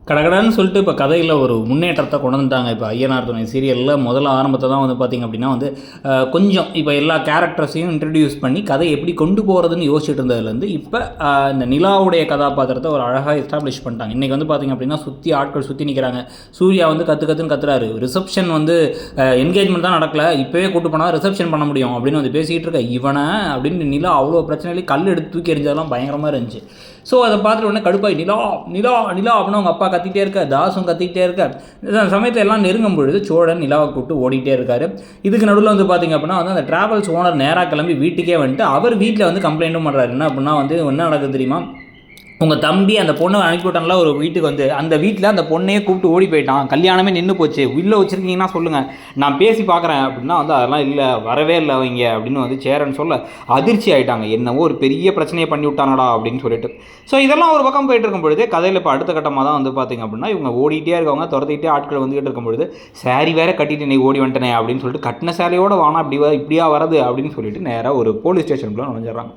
கடகடன்னு சொல்லிட்டு இப்போ கதையில் ஒரு முன்னேற்றத்தை கொண்டு வந்துட்டாங்க. இப்போ ஐயனார் துணை சீரியலில் முதல்ல ஆரம்பத்தை தான் வந்து பார்த்திங்க அப்படின்னா வந்து கொஞ்சம் இப்போ எல்லா கேரக்டர்ஸையும் இன்ட்ரடியூஸ் பண்ணி கதை எப்படி கொண்டு போகிறதுன்னு யோசிச்சுட்டு இருந்ததுலேருந்து இப்போ இந்த நிலாவுடைய கதாபாத்திரத்தை ஒரு அழகாக எஸ்டாப்ளிஷ் பண்ணிட்டாங்க. இன்றைக்கி வந்து பார்த்திங்க அப்படின்னா ஆட்கள் சுற்றி நிற்கிறாங்க. சூர்யா வந்து கற்றுன்னு கத்துறாரு. ரிசப்ஷன் வந்து என்கேஜ்மெண்ட் தான் நடக்கலை, இப்போவே கூட்டு போனால் ரிசப்ஷன் பண்ண முடியும் அப்படின்னு வந்து பேசிக்கிட்டு இருக்க இவனை அப்படின்னு நிலா அவ்வளோ பிரச்சனையிலே கல் எடுத்து தூக்கி எறிஞ்சதெல்லாம் பயங்கரமாக இருந்துச்சு. ஸோ அதை பார்த்துட்டு உடனே கடுப்பாய் நிலா நிலா நிலா அப்படின்னு அவங்க அப்பா கத்திகிட்டே இருக்க, தாசும் கத்திக்கிட்டே இருக்க. சமயத்தில் எல்லாம் நெருங்கும் பொழுது சோழன் நிலாவை கூப்பிட்டு ஓடிட்டே இருக்காரு. இதுக்கு நடுவில் வந்து பார்த்திங்க அப்படின்னா வந்து அந்த டிராவல்ஸ் ஓனர் நேராக கிளம்பி வீட்டுக்கே வந்துட்டு அவர் வீட்டில் வந்து கம்ப்ளைண்ட்டும் பண்ணுறாரு. என்ன அப்படின்னா வந்து என்ன நடக்குது தெரியுமா, உங்கள் தம்பி அந்த பொண்ணை அனுப்பிவிட்டான்ல ஒரு வீட்டுக்கு வந்து அந்த வீட்டில் அந்த பொண்ணையே கூப்பிட்டு ஓடி போயிட்டான், கல்யாணமே நின்று போச்சு, உள்ளே வச்சுருக்கீங்கன்னா சொல்லுங்கள், நான் பேசி பார்க்குறேன் அப்படின்னா வந்து அதெல்லாம் இல்லை, வரவே இல்லை அவங்க அப்படின்னு வந்து சேரன்னு சொல்ல அதிர்ச்சி ஆகிட்டாங்க. என்னவோ ஒரு பெரிய பிரச்சனையை பண்ணி விட்டானடா அப்படின்னு சொல்லிட்டு. ஸோ இதெல்லாம் ஒரு பக்கம் போயிட்டு இருக்கும் பொழுது கதையில் இப்போ அடுத்த கட்டமாக தான் வந்து பார்த்திங்க அப்படின்னா இவங்க ஓடிட்டே இருக்கவங்க, துரத்திக்கிட்டே ஆட்கள் வந்துகிட்டு இருக்கும் பொழுது சாரி வேறு கட்டிட்டு நீ ஓடி வந்துட்டனே அப்படின்னு சொல்லிட்டு கட்டின சேலையோடு வானா இப்படியா வரது அப்படின்னு சொல்லிட்டு நேராக ஒரு போலீஸ் ஸ்டேஷனுக்குள்ளே நுழைஞ்சிடறாங்க.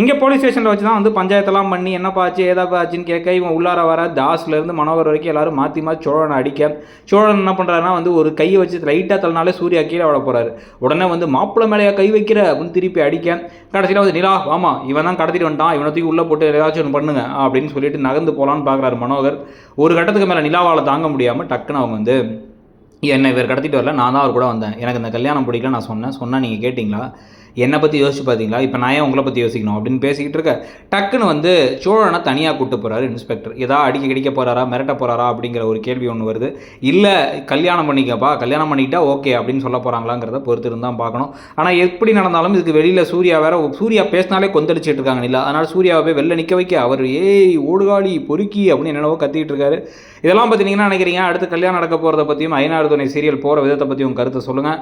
இங்கே போலீஸ் ஸ்டேஷனில் வச்சு தான் வந்து பஞ்சாயத்தெல்லாம் பண்ணி என்னப்பா ஆச்சு ஏதாப்பா ஆச்சுன்னு கேட்க இவன் உள்ளார வர தாஸ்லேருந்து மனோகர் வரைக்கும் எல்லோரும் மாற்றி சோழனை அடிக்க. சோழன் என்ன பண்ணுறாருன்னா வந்து ஒரு கையை வச்சு லைட்டாக தள்ளினாலே சூர்யா கீழே விட போகிறாரு. உடனே வந்து மாப்பிள்ளை மேலேயா கை வைக்கிற அப்படின்னு திருப்பி அடிக்க. கடைசியில் வந்து நிலா ஆமாம் இவன் தான் கடத்திட்டு வந்துட்டான், இவனை தூக்கி உள்ளே போட்டு ஏதாச்சும் ஒன்று பண்ணுங்க அப்படின்னு சொல்லிட்டு நகர்ந்து போகலான்னு பார்க்குறாரு மனோகர். ஒரு கட்டத்துக்கு மேலே நிலாவால் தாங்க முடியாமல் டக்குன்னு அவங்க வந்து என்னை இவர் கடத்திட்டு வரல, நான் தான் அவர் கூட வந்தேன், எனக்கு இந்த கல்யாணம் பிடிக்கல, நான் சொன்னேன் நீங்கள் கேட்டிங்களா, என்னை பற்றி யோசிச்சு பார்த்தீங்களா, இப்போ நான் ஏன் உங்களை பற்றி யோசிக்கணும் அப்படின்னு பேசிக்கிட்டு இருக்க. டக்குன்னு வந்து சோழனை தனியாக கூப்பிட்டு போகிறாரு இன்ஸ்பெக்டர். ஏதாவது கிடைக்க போகிறாரா, மிரட்ட போகிறாரா அப்படிங்கிற ஒரு கேள்வி ஒன்று வருது. இல்லை கல்யாணம் பண்ணிக்கப்பா, கல்யாணம் பண்ணிக்கிட்டா ஓகே அப்படின்னு சொல்ல போகிறாங்களாங்கிறத பொறுத்து இருந்தால் பார்க்கணும். ஆனால் எப்படி நடந்தாலும் இதுக்கு வெளியில் சூர்யா பேசினாலே கொந்தளிச்சிட்டு இருக்காங்க இல்லை, அதனால் சூர்யாவை போய் வெளில நிற்க வைக்க அவர் ஏய் ஓடுகாலி பொறுக்கி அப்படின்னு என்னவோ கத்திக்கிட்டு இருக்காரு. இதெல்லாம் பற்றி நீங்கள் என்ன நினைக்கிறீங்க? அடுத்து கல்யாணம் நடக்க போகிறத பற்றியும் ஐயனார் துணை சீரியல் போகிற விதத்தை பற்றியும் கருத்தை சொல்லுங்கள்.